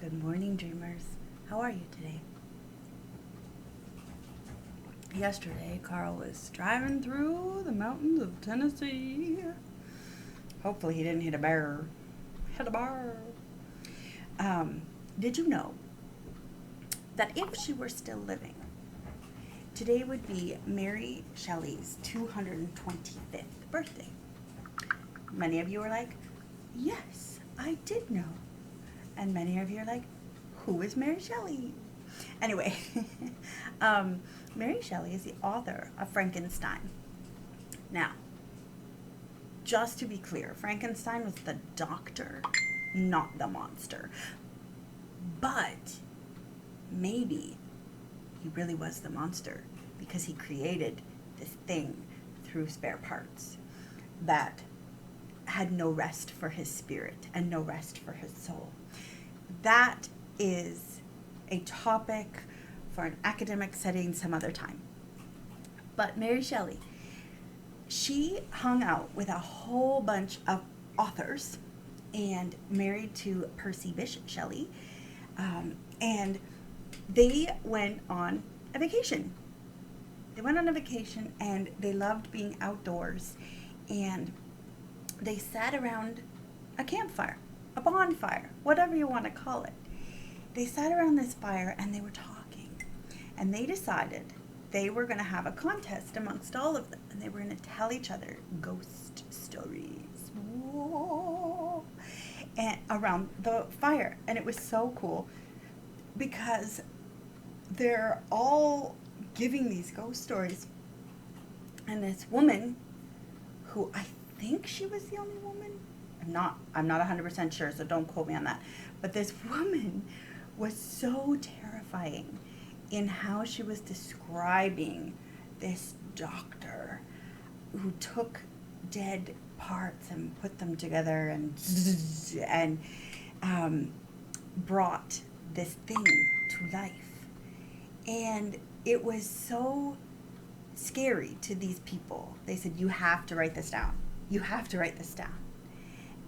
Good morning, dreamers. How are you today? Yesterday, Carl was driving through the mountains of Tennessee. Hopefully, he didn't hit a bear. Hit a bear. Did you know that if she were still living, today would be Mary Shelley's 225th birthday? Many of you are like, yes, I did know. And many of you are like, who is Mary Shelley? Anyway, Mary Shelley is the author of Frankenstein. Now, just to be clear, Frankenstein was the doctor, not the monster. But maybe he really was the monster because he created this thing through spare parts that had no rest for his spirit and no rest for his soul. That is a topic for an academic setting some other time. But Mary Shelley, she hung out with a whole bunch of authors and married to Percy Bysshe Shelley, and they went on a vacation. They went on a vacation and they loved being outdoors, and they sat around a campfire, a bonfire, whatever you want to call it. They sat around this fire and they were talking, and they decided they were going to have a contest amongst all of them, and they were going to tell each other ghost stories. Whoa. And around the fire. And it was so cool because they're all giving these ghost stories, and this woman, who I think she was the only woman, I'm not 100% sure, so don't quote me on that, but this woman was so terrifying in how she was describing this doctor who took dead parts and put them together and brought this thing to life. And it was so scary to these people. They said, you have to write this down. You have to write this down.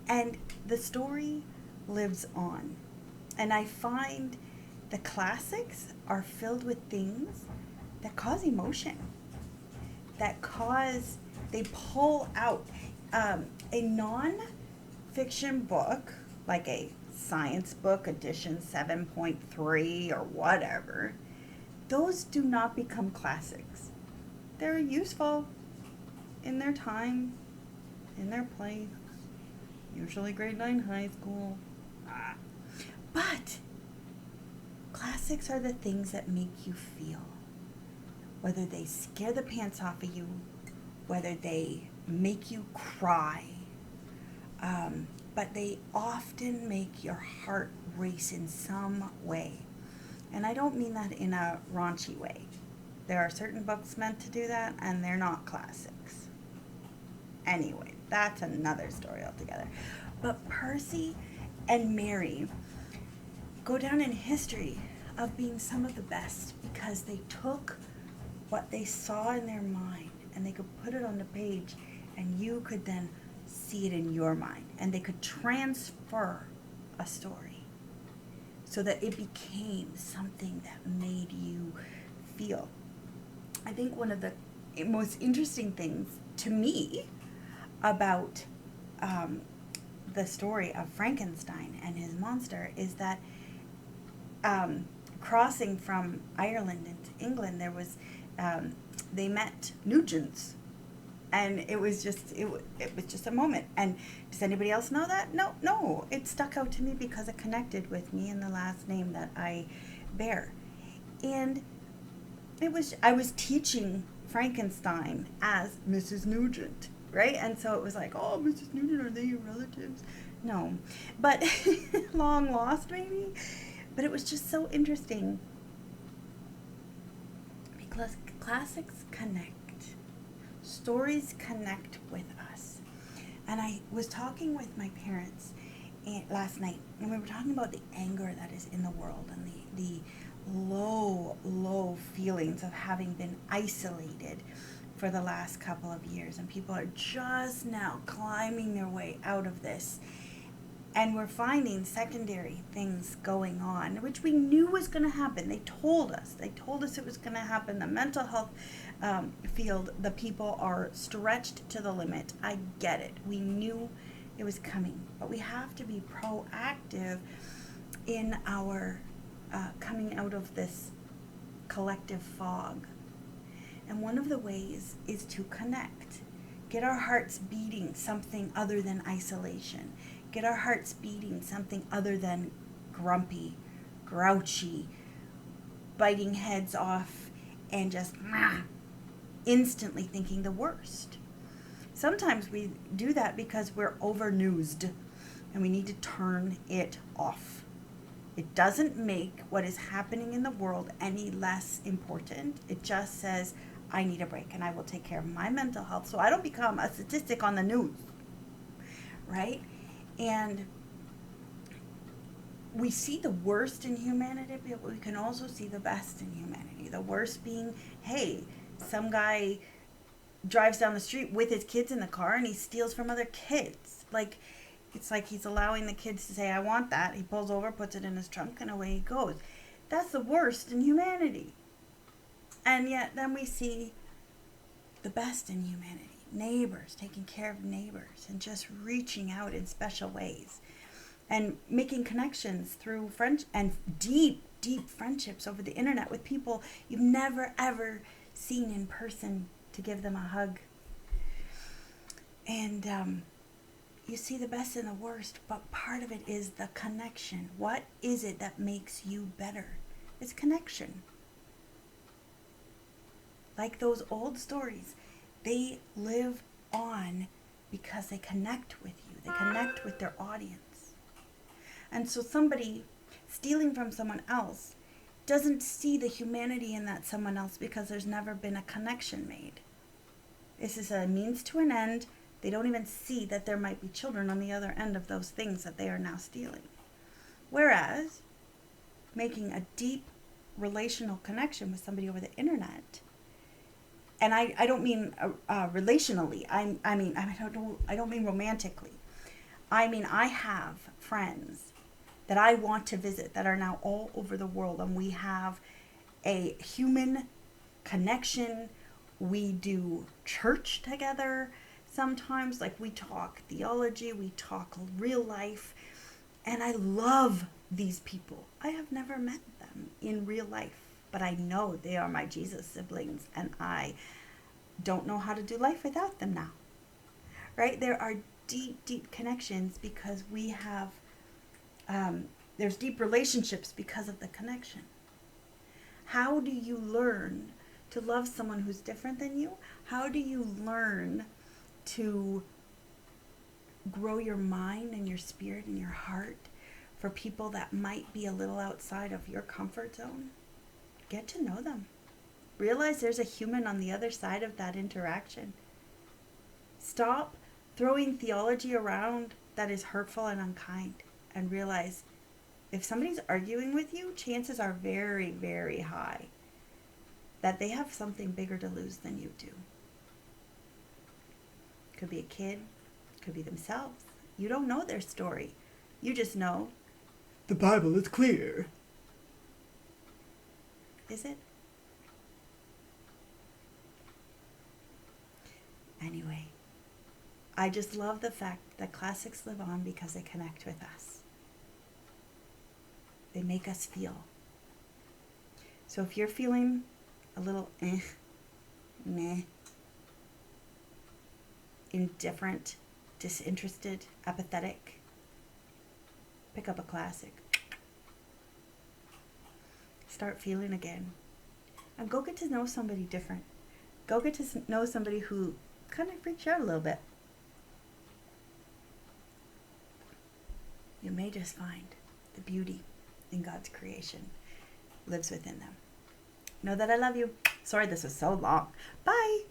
And the story lives on. And I find the classics are filled with things that cause emotion, they pull out. A non-fiction book, like a science book, edition 7.3 or whatever, those do not become classics. They're useful in their time, in their place, usually grade 9 high school. But classics are the things that make you feel. Whether they scare the pants off of you, whether they make you cry, but they often make your heart race in some way. And I don't mean that in a raunchy way. There are certain books meant to do that, and they're not classics. Anyway, that's another story altogether. But Percy and Mary go down in history of being some of the best because they took what they saw in their mind and they could put it on the page, and you could then see it in your mind, and they could transfer a story so that it became something that made you feel. I think one of the most interesting things to me about the story of Frankenstein and his monster is that crossing from Ireland into England, there was they met Nugents, and it was just a moment. And does anybody else know that? No, it stuck out to me because it connected with me in the last name that I bear. And I was teaching Frankenstein as Mrs. Nugent, right? And so it was like, oh, Mrs. Nugent, are they your relatives? No, but long lost maybe. But it was just so interesting because classics connect. Stories connect with us. And I was talking with my parents last night, and we were talking about the anger that is in the world and the low feelings of having been isolated for the last couple of years, and people are just now climbing their way out of this. And we're finding secondary things going on, which we knew was going to happen. They told us. They told us it was going to happen. The mental health field, the people are stretched to the limit. I get it. We knew it was coming. But we have to be proactive in our coming out of this collective fog. And one of the ways is to connect. Get our hearts beating something other than isolation. Get our hearts beating something other than grumpy, grouchy, biting heads off, and just instantly thinking the worst. Sometimes we do that because we're over-newsed and we need to turn it off. It doesn't make what is happening in the world any less important. It just says, I need a break and I will take care of my mental health so I don't become a statistic on the news, right? And we see the worst in humanity, but we can also see the best in humanity. The worst being, hey, some guy drives down the street with his kids in the car and he steals from other kids. Like, it's like he's allowing the kids to say, I want that. He pulls over, puts it in his trunk, and away he goes. That's the worst in humanity. And yet then we see the best in humanity. Neighbors, taking care of neighbors, and just reaching out in special ways. And making connections through French and deep, deep friendships over the internet with people you've never, ever seen in person to give them a hug. And you see the best and the worst, but part of it is the connection. What is it that makes you better? It's connection. Like those old stories, they live on because they connect with you. They connect with their audience. And so somebody stealing from someone else doesn't see the humanity in that someone else because there's never been a connection made. This is a means to an end. They don't even see that there might be children on the other end of those things that they are now stealing. Whereas making a deep relational connection with somebody over the internet, and I don't mean relationally. I don't mean romantically. I mean, I have friends that I want to visit that are now all over the world, and we have a human connection. We do church together sometimes. Like, we talk theology, we talk real life, and I love these people. I have never met them in real life, but I know they are my Jesus siblings, and I don't know how to do life without them now, right? There are deep, deep connections because we have, there's deep relationships because of the connection. How do you learn to love someone who's different than you? How do you learn to grow your mind and your spirit and your heart for people that might be a little outside of your comfort zone? Get to know them. Realize there's a human on the other side of that interaction. Stop throwing theology around that is hurtful and unkind, and realize if somebody's arguing with you, chances are very, very high that they have something bigger to lose than you do. Could be a kid, could be themselves. You don't know their story. You just know the Bible is clear. Is it? Anyway, I just love the fact that classics live on because they connect with us. They make us feel. So if you're feeling a little meh, indifferent, disinterested, apathetic, pick up a classic. Start feeling again. And go get to know somebody different. Go get to know somebody who kind of freaks you out a little bit. You may just find the beauty in God's creation lives within them. Know that I love you. Sorry this was so long. Bye.